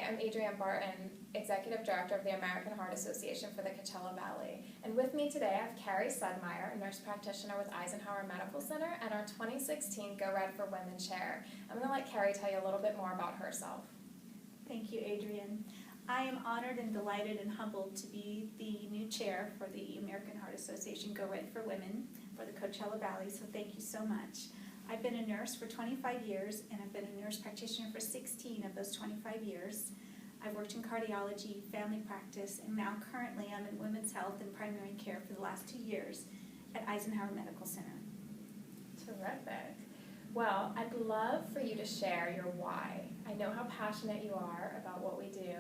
I'm Adrienne Barton, Executive Director of the American Heart Association for the Coachella Valley. And with me today I have Carrie Sedmeyer, a nurse practitioner with Eisenhower Medical Center, and our 2016 Go Red for Women Chair. I'm going to let Carrie tell you a little bit more about herself. Thank you, Adrienne. I am honored and delighted and humbled to be the new chair for the American Heart Association Go Red for Women for the Coachella Valley, so thank you so much. I've been a nurse for 25 years, and I've been a nurse practitioner for 16 of those 25 years. I've worked in cardiology, family practice, and now currently I'm in women's health and primary care for the last 2 years at Eisenhower Medical Center. Terrific. Well, I'd love for you to share your why. I know how passionate you are about what we do,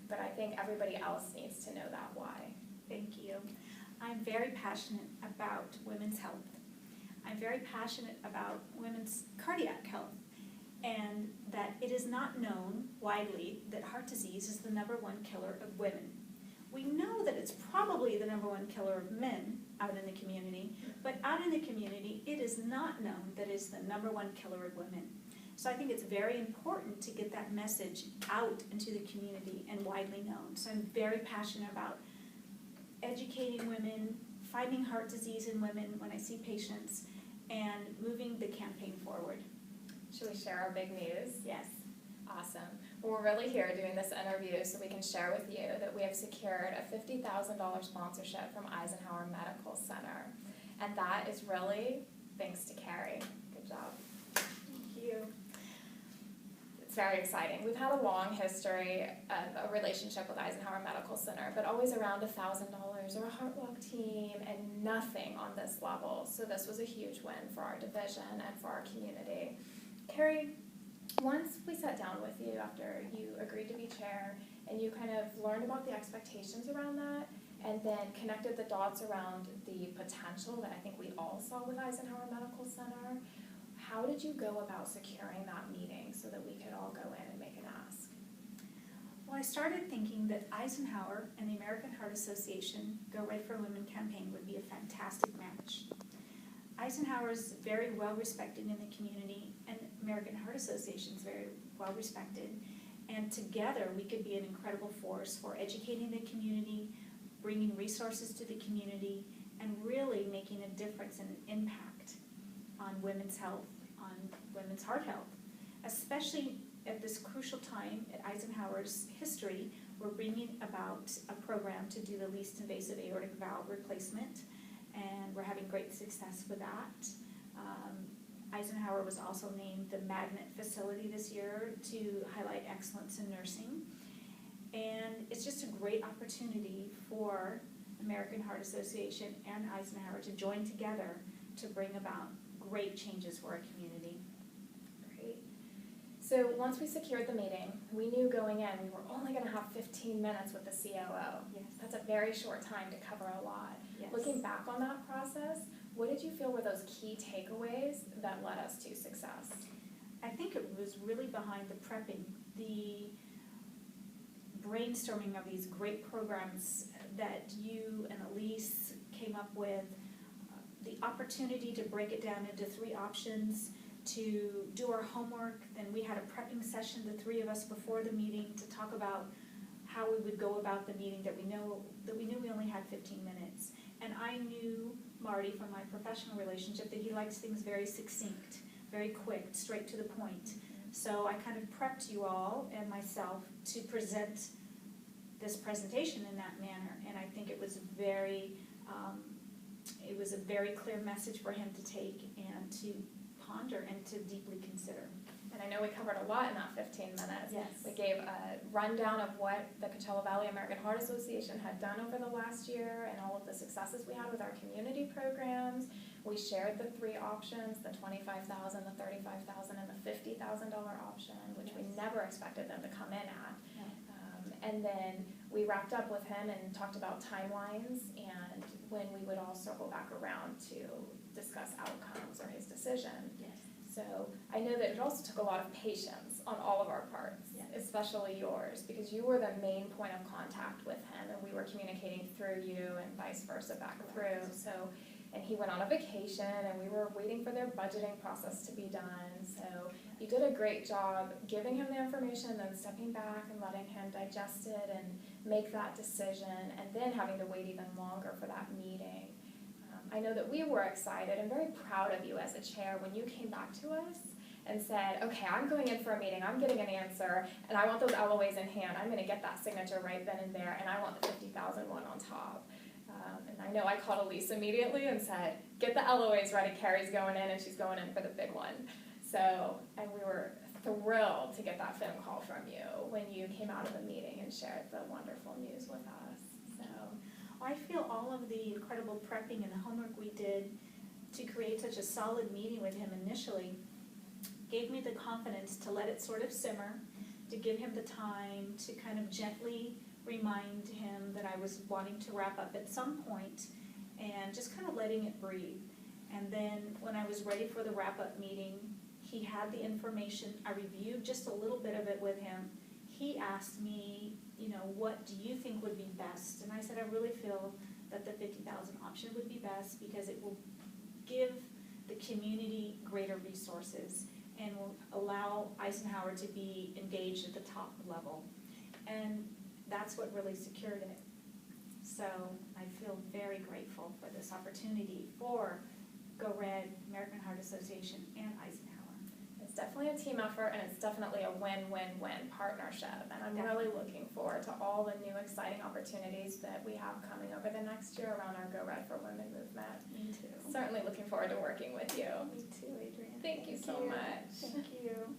but I think everybody else needs to know that why. Thank you. I'm very passionate about women's health. I'm very passionate about women's cardiac health, and that it is not known widely that heart disease is the #1 killer of women. We know that it's probably the #1 killer of men out in the community, but out in the community it is not known that it's the #1 killer of women. So I think it's very important to get that message out into the community and widely known. So I'm very passionate about educating women, finding heart disease in women when I see patients, and moving the campaign forward. Should we share our big news? Yes. Awesome. Well, we're really here doing this interview so we can share with you that we have secured a $50,000 sponsorship from Eisenhower Medical Center. And that is really thanks to Carrie. Good job. Thank you. It's very exciting. We've had a long history of a relationship with Eisenhower Medical Center, but always around $1,000 or a Heart Walk team and nothing on this level. So this was a huge win for our division and for our community. Carrie, once we sat down with you after you agreed to be chair and you kind of learned about the expectations around that and then connected the dots around the potential that I think we all saw with Eisenhower Medical Center, how did you go about securing that meeting so that we could all go in and make an ask? Well, I started thinking that Eisenhower and the American Heart Association Go Red for Women campaign would be a fantastic match. Eisenhower is very well respected in the community, and American Heart Association is very well respected. And together we could be an incredible force for educating the community, bringing resources to the community, and really making a difference and an impact on women's health, on women's heart health. Especially at this crucial time at Eisenhower's history, we're bringing about a program to do the least invasive aortic valve replacement, and we're having great success with that. Eisenhower was also named the Magnet Facility this year to highlight excellence in nursing. And it's just a great opportunity for American Heart Association and Eisenhower to join together to bring about great changes for our community. Great. So once we secured the meeting, we knew going in we were only going to have 15 minutes with the COO. Yes. That's a very short time to cover a lot. Yes. Looking back on that process, what did you feel were those key takeaways that led us to success? I think it was really behind the prepping, the brainstorming of these great programs that you and Elise came up with, the opportunity to break it down into 3 options, to do our homework. Then we had a prepping session, the 3 of us, before the meeting to talk about how we would go about the meeting, that we knew we only had 15 minutes. And I knew Marty from my professional relationship that he likes things very succinct, very quick, straight to the point. So I kind of prepped you all and myself to present this presentation in that manner, and I think it was a very clear message for him to take and to ponder and to deeply consider. And I know we covered a lot in that 15 minutes. Yes. We gave a rundown of what the Coachella Valley American Heart Association had done over the last year and all of the successes we had with our community programs. We shared the 3 options, the $25,000, the $35,000, and the $50,000 option, which we never expected them to come in at. No. And then we wrapped up with him and talked about timelines and when we would all circle back around to discuss outcomes or his decision. Yes. So I know that it also took a lot of patience on all of our parts, Yes. especially yours, because you were the main point of contact with him and we were communicating through you and vice versa back through. So, and he went on a vacation and we were waiting for their budgeting process to be done. So you did a great job giving him the information, then stepping back and letting him digest it and make that decision, and then having to wait even longer for that meeting. I know that we were excited and very proud of you as a chair when you came back to us and said, okay, I'm going in for a meeting, I'm getting an answer, and I want those LOAs in hand. I'm going to get that signature right then and there, and I want the $50,000 one on top. And I know I called Elise immediately and said, get the LOAs ready, Carrie's going in, and she's going in for the big one. So, and we were thrilled to get that phone call from you when you came out of the meeting and shared the wonderful news with us. So, I feel all of the incredible prepping and the homework we did to create such a solid meeting with him initially gave me the confidence to let it sort of simmer, to give him the time to kind of gently remind him that I was wanting to wrap up at some point and just kind of letting it breathe. And then when I was ready for the wrap-up meeting, he had the information. I reviewed just a little bit of it with him. He asked me, what do you think would be best? And I said, I really feel that the 50,000 option would be best because it will give the community greater resources and will allow Eisenhower to be engaged at the top level. And that's what really secured it. So I feel very grateful for this opportunity for Go Red, American Heart Association, and Eisenhower. it's definitely a team effort, and it's definitely a win-win-win partnership. And I'm really looking forward to all the new exciting opportunities that we have coming over the next year around our Go Red for Women movement. Me too. Certainly looking forward to working with you. Me too, Adrienne. Thank you so much. Thank you.